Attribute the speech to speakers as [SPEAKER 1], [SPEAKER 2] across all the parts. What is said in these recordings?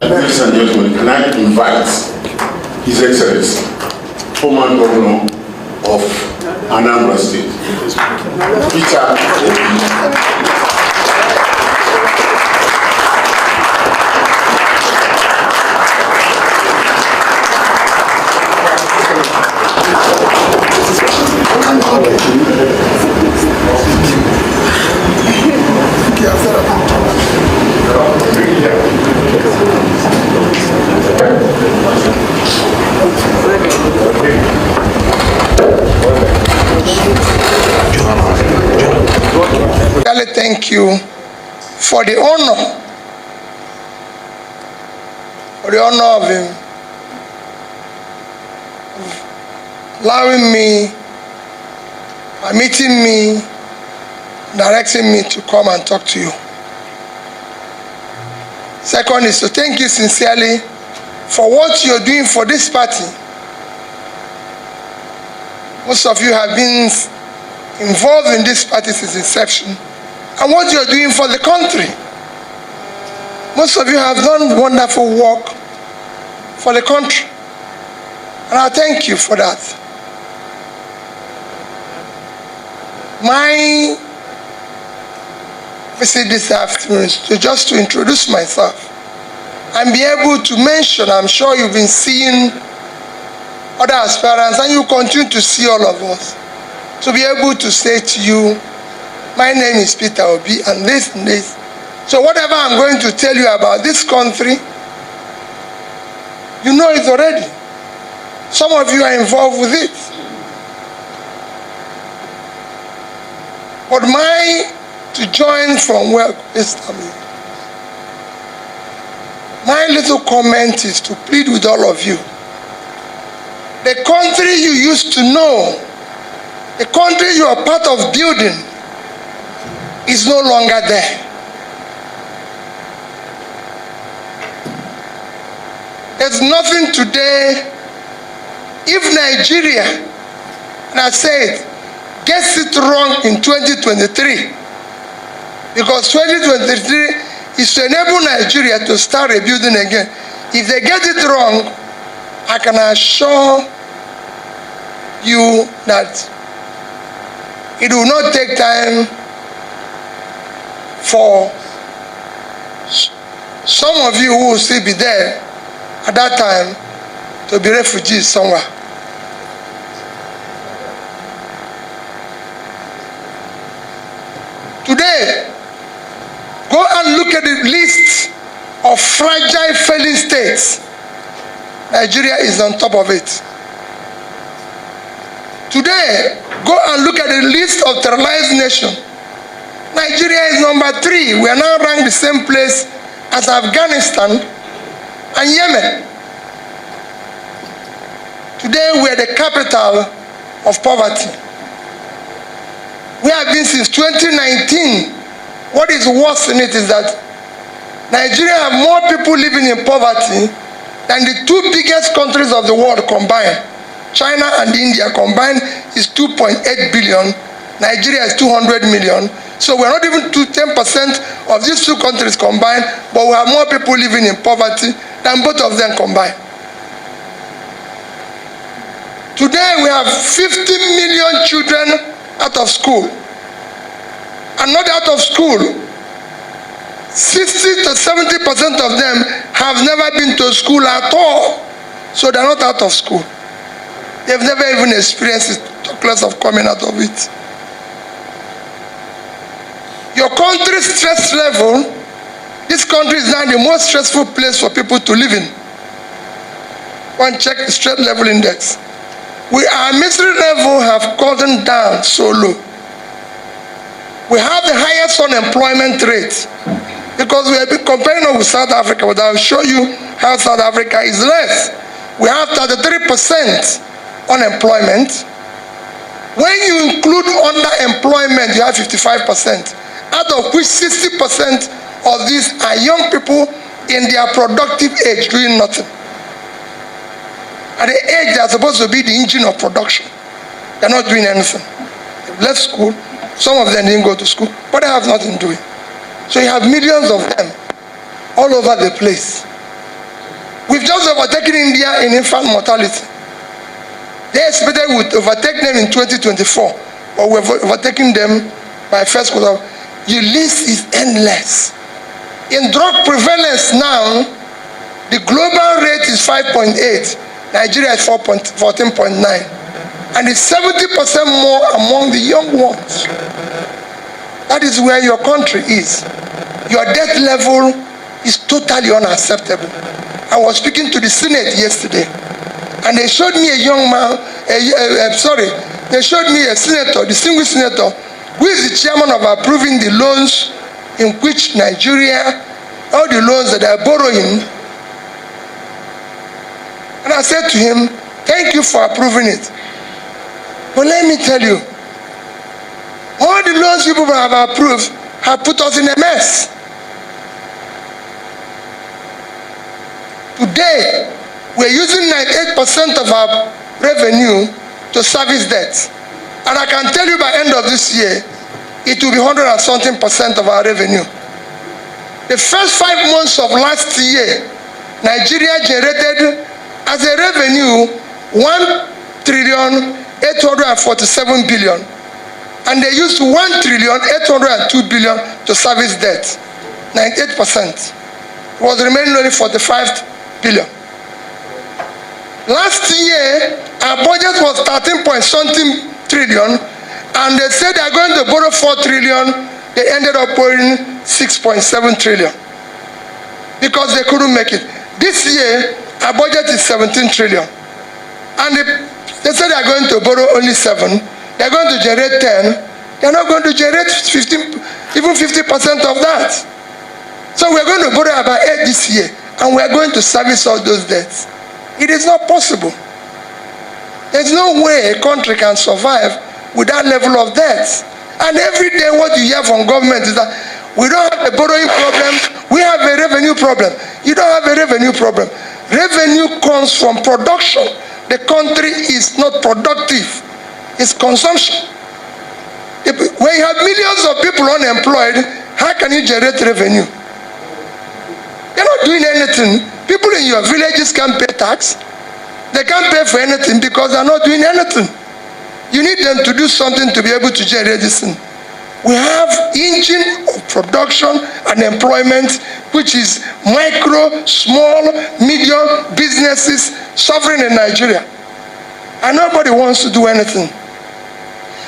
[SPEAKER 1] Ladies and gentlemen, can I invite His Excellency, former Governor of Anambra State, Peter Obi.
[SPEAKER 2] Thank you for the honor, of him allowing me, permitting me, directing me to come and talk to you. Second is to thank you sincerely for what you're doing for this party. Most of you have been involved in this party since inception, and what you're doing for the country. Most of you have done wonderful work for the country, and I thank you for that. My visit this afternoon is just to introduce myself and be able to mention, I'm sure you've been seeing other aspirants and you continue to see all of us, to be able to say to you, my name is Peter Obi and this and this. So whatever I'm going to tell you about this country, you know it already. Some of you are involved with it. But to join from where my little comment is to plead with all of you. The country you used to know, the country you are part of building, is no longer there. There's nothing today. If Nigeria, and I say it, gets it wrong in 2023, because 2023 is to enable Nigeria to start rebuilding again. If they get it wrong, I can assure you that it will not take time for some of you who will still be there at that time to be refugees somewhere. Today, go and look at the list of fragile failing states. Nigeria is on top of it. Today, go and look at the list of terrorized nations. Nigeria is number 3. We are now ranked the same place as Afghanistan and Yemen. Today, we are the capital of poverty. We have been since 2019. What is worse in it is that Nigeria have more people living in poverty than the 2 biggest countries of the world combined. China and India combined is 2.8 billion. Nigeria is 200 million. So we're not even to 10% of these 2 countries combined, but we have more people living in poverty than both of them combined. Today we have 50 million children out of school. And not out of school. 60 to 70% of them have never been to school at all. So they're not out of school. They've never even experienced it, talk less of coming out of it. Your country's stress level, this country is now the most stressful place for people to live in. Go and check the stress level index. Our misery level have gotten down so low. We have the highest unemployment rate because we have been comparing with South Africa, but I'll show you how South Africa is less. We have 33% unemployment. When you include underemployment, you have 55%, out of which 60% of these are young people in their productive age doing nothing. At the age they are supposed to be the engine of production, they're not doing anything. They've left school. Some of them didn't go to school, but they have nothing doing. So you have millions of them all over the place. We've just overtaken India in infant mortality. They expected we would overtake them in 2024, but we've overtaken them by first quarter. The list is endless. In drug prevalence now, the global rate is 5.8. Nigeria is 14.9. And it's 70% more among the young ones. That is where your country is. Your debt level is totally unacceptable. I was speaking to the Senate yesterday, and they showed me a young man, they showed me a senator, distinguished senator, who is the chairman of approving the loans in which Nigeria, all the loans that they are borrowing. And I said to him, thank you for approving it. But let me tell you, all the loans people have approved have put us in a mess. Today, we're using 98% of our revenue to service debt. And I can tell you by end of this year, it will be 100 and something percent of our revenue. The first 5 months of last year, Nigeria generated as a revenue 1,847 billion. And they used 1,802 billion to service debt. 98%. It was remaining only 45 billion. Last year, our budget was 13.something trillion, and they said they are going to borrow 4 trillion. They ended up borrowing 6.7 trillion because they couldn't make it. This year, our budget is 17 trillion. And they said they are going to borrow only 7. They are going to generate 10. They are not going to generate 15, even 50% of that. So we are going to borrow about 8 this year, and we are going to service all those debts. It is not possible. There's no way a country can survive with that level of debt. And every day what you hear from government is that we don't have a borrowing problem, we have a revenue problem. You don't have a revenue problem. Revenue comes from production. The country is not productive. It's consumption. When you have millions of people unemployed, how can you generate revenue? They're not doing anything. People in your villages can't pay tax. They can't pay for anything because they're not doing anything. You need them to do something to be able to generate this thing. We have engine of production and employment, which is micro, small, medium businesses suffering in Nigeria. And nobody wants to do anything.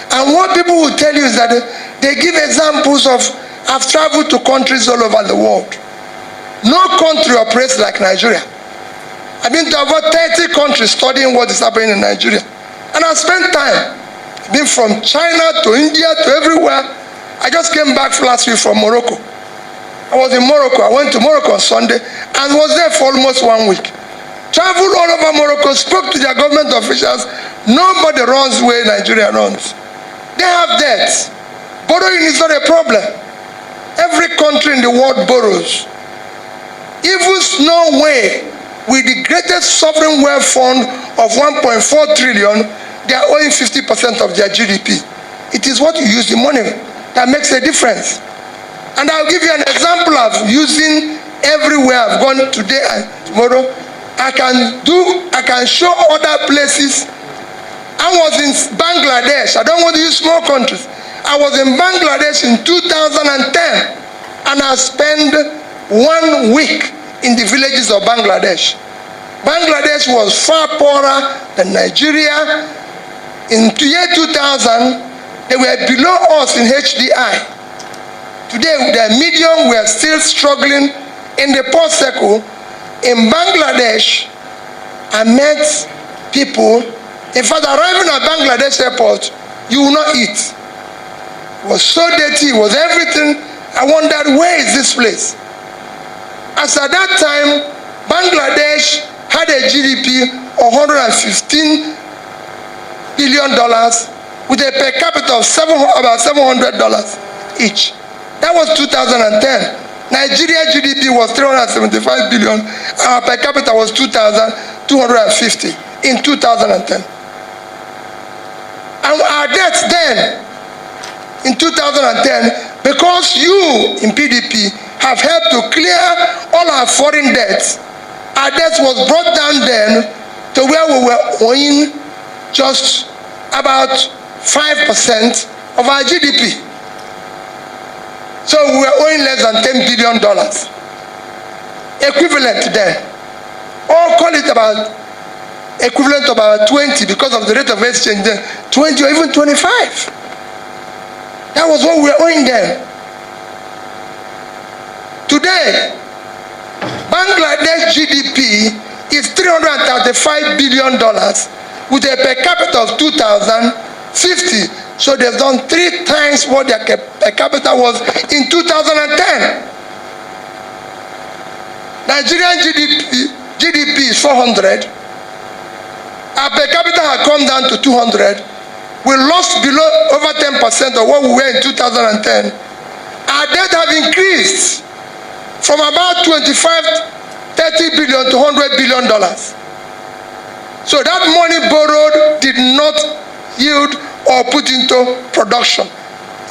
[SPEAKER 2] And what people will tell you is that they give examples of, I've traveled to countries all over the world. No country operates like Nigeria. I've been to about 30 countries studying what is happening in Nigeria. And I spent time. I've been from China to India to everywhere. I just came back last week from Morocco. I was in Morocco. I went to Morocco on Sunday and was there for almost 1 week. Traveled all over Morocco, spoke to their government officials. Nobody runs the way Nigeria runs. They have debts. Borrowing is not a problem. Every country in the world borrows. Even Norway, with the greatest sovereign wealth fund of 1.4 trillion, they are owing 50% of their GDP. It is what you use the money that makes a difference. And I'll give you an example of using everywhere I've gone today and tomorrow. I can show other places. I was in Bangladesh. I don't want to use small countries. I was in Bangladesh in 2010, and I spent 1 week in the villages of Bangladesh. Bangladesh was far poorer than Nigeria. In the year 2000, they were below us in HDI. Today, they're medium. We are still struggling in the poor circle. In Bangladesh, I met people. In fact, arriving at Bangladesh airport, you will not eat. It was so dirty. It was everything. I wondered, where is this place? As at that time, Bangladesh had a GDP of $115 billion with a per capita of about $700 each. That was 2010. Nigeria GDP was 375 billion. Our per capita was 2,250 in 2010. And our debts then, in 2010, because you in PDP have helped to clear all our foreign debts, our debt was brought down then to where we were owing just about 5% of our GDP. So we were owing less than $10 billion, equivalent then. Or call it about equivalent to about 20 because of the rate of exchange then, 20 or even 25. That was what we were owing them. Today, Bangladesh GDP is $335 billion with a per capita of 2,050. So they've done 3 times what their per capita was in 2010. Nigerian GDP is 400. Our per capita had come down to 200. We lost below over 10% of what we were in 2010. Our debt have increased from about 30 billion to $100 billion. So that money borrowed did not yield or put into production.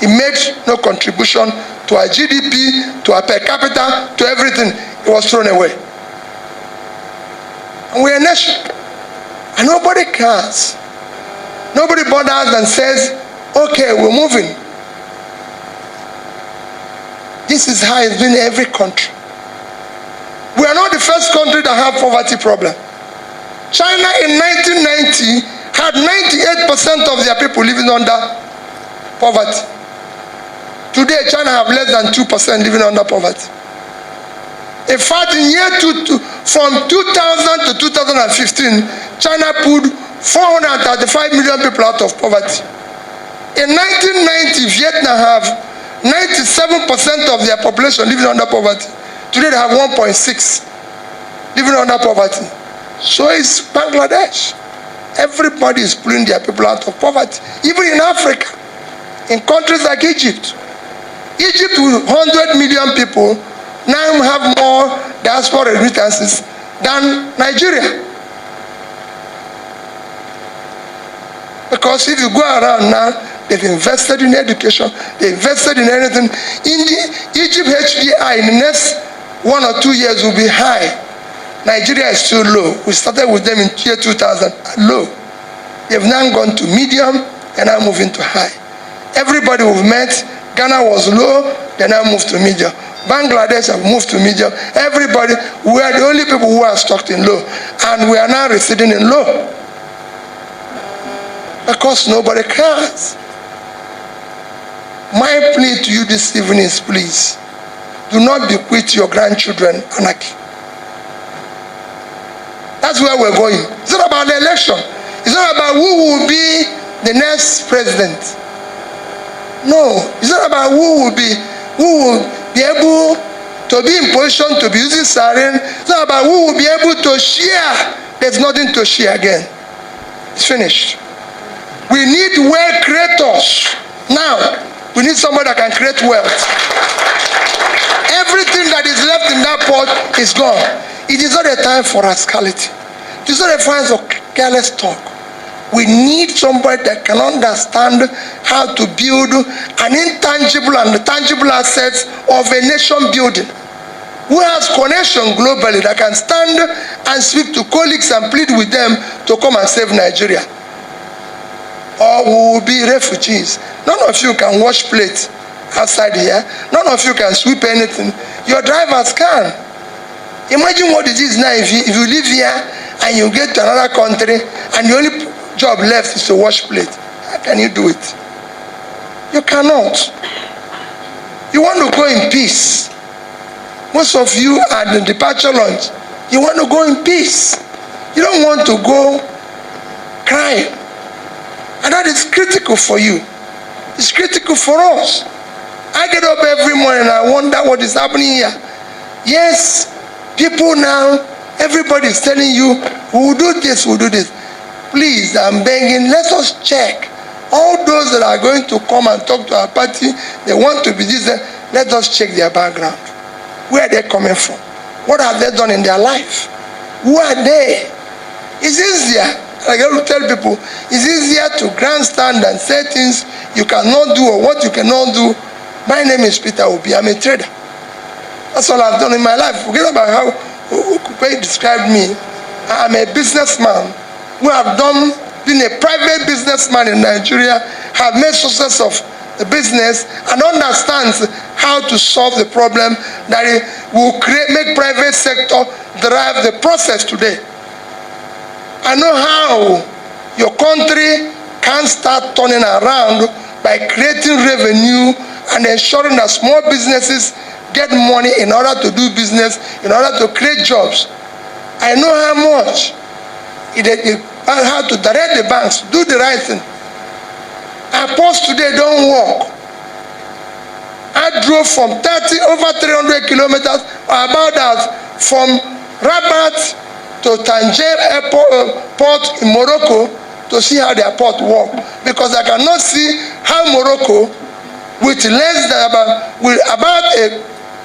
[SPEAKER 2] It made no contribution to our GDP, to our per capita, to everything. It was thrown away. And we're a nation. And nobody cares. Nobody bothers and says, okay, we're moving. This is how it's been in every country. We are not the first country that have poverty problem. China in 1990 had 98% of their people living under poverty. Today, China have less than 2% living under poverty. In fact, in from 2000 to 2015, China pulled 435 million people out of poverty. In 1990, Vietnam have 97% of their population living under poverty. Today they have 1.6 living under poverty. So is Bangladesh. Everybody is pulling their people out of poverty. Even in Africa, in countries like Egypt. Egypt with 100 million people now have more diaspora remittances than Nigeria. Because if you go around now, they've invested in education, they invested in anything. In the Egypt HDI in the next 1 or 2 years will be high. Nigeria is still low. We started with them in year 2000, low. They've now gone to medium and now moving to high. Everybody we've met, Ghana was low, they now moved to medium. Bangladesh have moved to medium. Everybody, we are the only people who are stuck in low. And we are now receding in low. Because nobody cares. My plea to you this evening is, please, do not bequeath your grandchildren anarchy. That's where we're going. It's not about the election. It's not about who will be the next president. No, it's not about who will be able to be in position to be using siren. It's not about who will be able to share. There's nothing to share again. It's finished. We need wealth creators. Now, we need somebody that can create wealth. Everything that is left in that pot is gone. It is not a time for rascality. It is not a time for careless talk. We need somebody that can understand how to build an intangible and tangible assets of a nation building. Who has connection globally that can stand and speak to colleagues and plead with them to come and save Nigeria. Or we will be refugees. None of you can wash plates outside here. None of you can sweep anything. Your drivers can. Imagine what it is now if you live here and you get to another country and the only job left is to wash plate. How can you do it? You cannot. You want to go in peace. Most of you at the departure lunch, you want to go in peace. You don't want to go crying. And that is critical for you. It's critical for us. I get up every morning and I wonder what is happening here. Yes, people now, everybody is telling you, we will do this, we'll do this. Please, I'm begging, let us check. All those that are going to come and talk to our party, they want to be this, let us check their background. Where are they coming from? What have they done in their life? Who are they? It's easier. Like I will tell people, it's easier to grandstand and say things you cannot do or what you cannot do. My name is Peter Obi. I'm a trader. That's all I've done in my life. Forget about who described me. I'm a businessman who have been a private businessman in Nigeria, have made success of the business, and understands how to solve the problem that it will make private sector drive the process today. I know how your country can start turning around by creating revenue and ensuring that small businesses get money in order to do business, in order to create jobs. I know how much how to direct the banks to do the right thing. Our ports today don't work. I drove from over 300 kilometers, or about that, from Rabat to Tangier port in Morocco to see how their port work, because I cannot see how Morocco, with about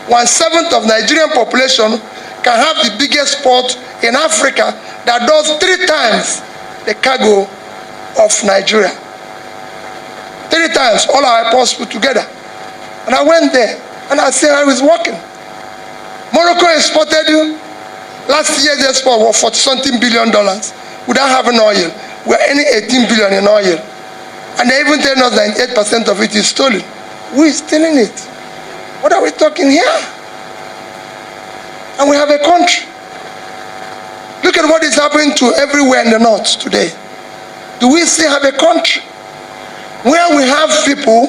[SPEAKER 2] 1/7 of Nigerian population, can have the biggest port in Africa that does 3 times the cargo of Nigeria. 3 times all our ports put together. And I went there and I see how it's working. Morocco exported last year's export was $40-something billion without having oil. We're earning 18 billion in oil. And they even tell us that 8% of it is stolen. Who is stealing it? What are we talking here? And we have a country. Look at what is happening to everywhere in the north today. Do we still have a country where we have people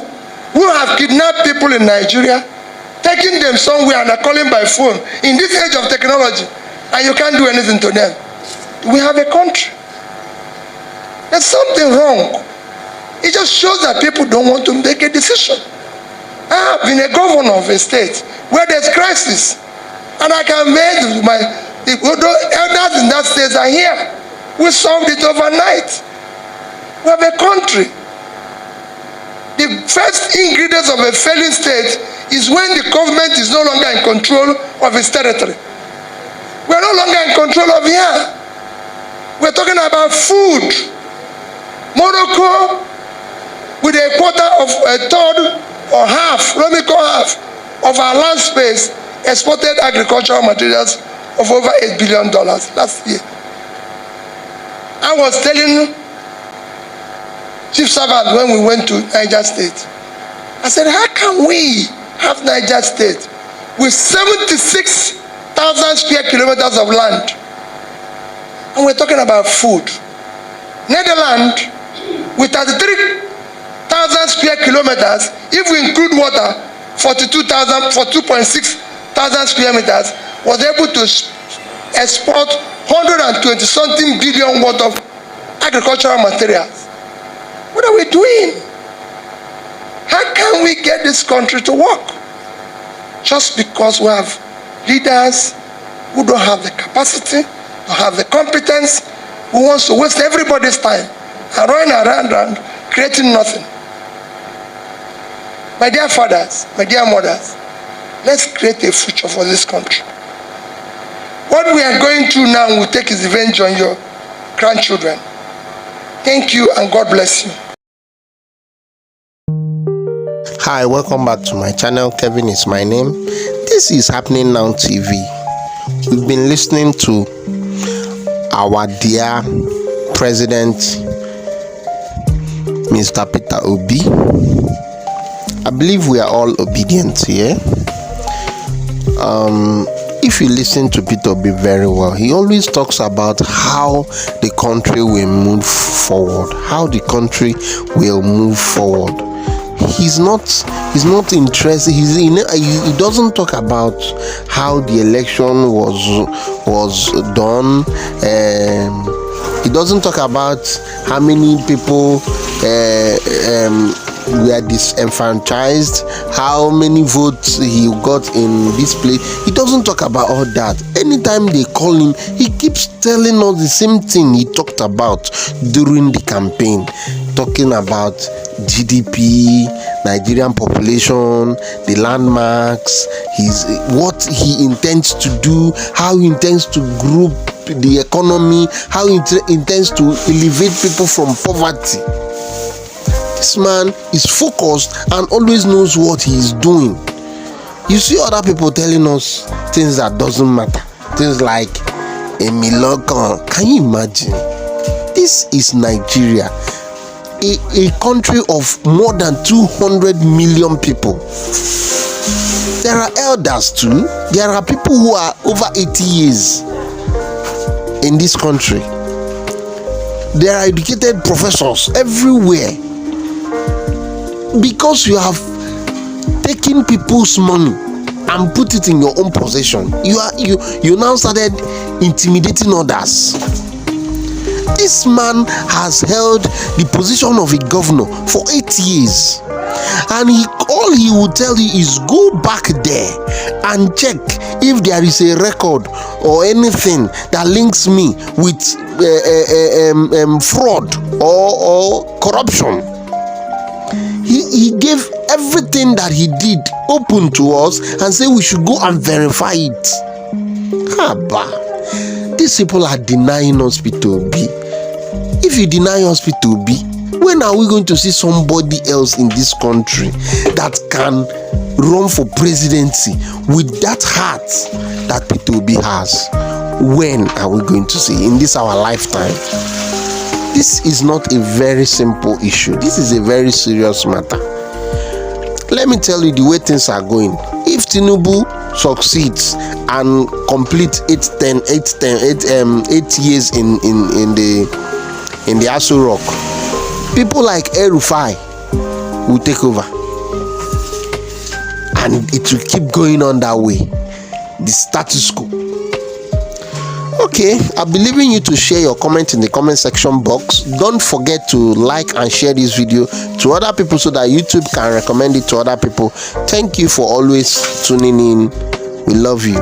[SPEAKER 2] who have kidnapped people in Nigeria, taking them somewhere and are calling by phone in this age of technology, and you can't do anything to them? Do we have a country? There's something wrong. It just shows that people don't want to make a decision. I have been a governor of a state where there's crisis, and I can make the elders in that state are here. We solved it overnight. We have a country. The first ingredients of a failing state is when the government is no longer in control of its territory. We're no longer in control of here. We're talking about food. Morocco, with a quarter of a third or half, let me call half, of our land space, exported agricultural materials of over $8 billion last year. I was telling Chief Servant when we went to Niger State, I said, how can we have Niger State with 76,000 square kilometers of land? And we're talking about food. Netherlands, with 33,000 square kilometers, if we include water, 2.6 thousand square meters, was able to export 120-something billion worth of agricultural materials. What are we doing? How can we get this country to work? Just because we have leaders who don't have the capacity, don't have the competence, who wants to waste everybody's time and run around creating nothing. My dear fathers, my dear mothers, let's create a future for this country. What we are going through now will take its revenge on your grandchildren. Thank you and God bless you.
[SPEAKER 3] Hi, welcome back to my channel. Kevin is my name. This is Happening Now TV. We've been listening to our dear President, Mr. Peter Obi. I believe we are all obedient here. If you listen to Peter Obi very well, he always talks about how the country will move forward, how the country will move forward. He's not interested. He doesn't talk about how the election was done. He doesn't talk about how many people were disenfranchised, how many votes he got in this place. He doesn't talk about all that. Anytime they call him, he keeps telling us the same thing he talked about during the campaign, talking about GDP, Nigerian population, the landmarks, what he intends to do, how he intends to group the economy, how he intends to elevate people from poverty. This man is focused and always knows what he is doing. You see other people telling us things that doesn't matter. things like a Milokan. Can you imagine? This is Nigeria, a country of more than 200 million people. There are elders too. There are people who are over 80 years in this country. There are educated professors everywhere. Because you have taken people's money and put it in your own possession, you now started intimidating others. This man has held the position of a governor for 8 years, and all he will tell you is go back there and check if there is a record or anything that links me with fraud or corruption. He gave everything that he did open to us and said we should go and verify it. Haba, these people are denying hospital B. If you deny hospital B, when are we going to see somebody else in this country that can run for presidency with that heart that Peter Obi has? When are we going to see in this our lifetime? This is not a very simple issue. This is a very serious matter. Let me tell you the way things are going. If Tinubu succeeds and complete 8 years in the Aso Rock, people like El-Rufai will take over, and it will keep going on that way, the status quo. Okay, I'll be leaving you to share your comment in the comment section box. Don't forget to like and share this video to other people so that YouTube can recommend it to other people. Thank you for always tuning in. We love you.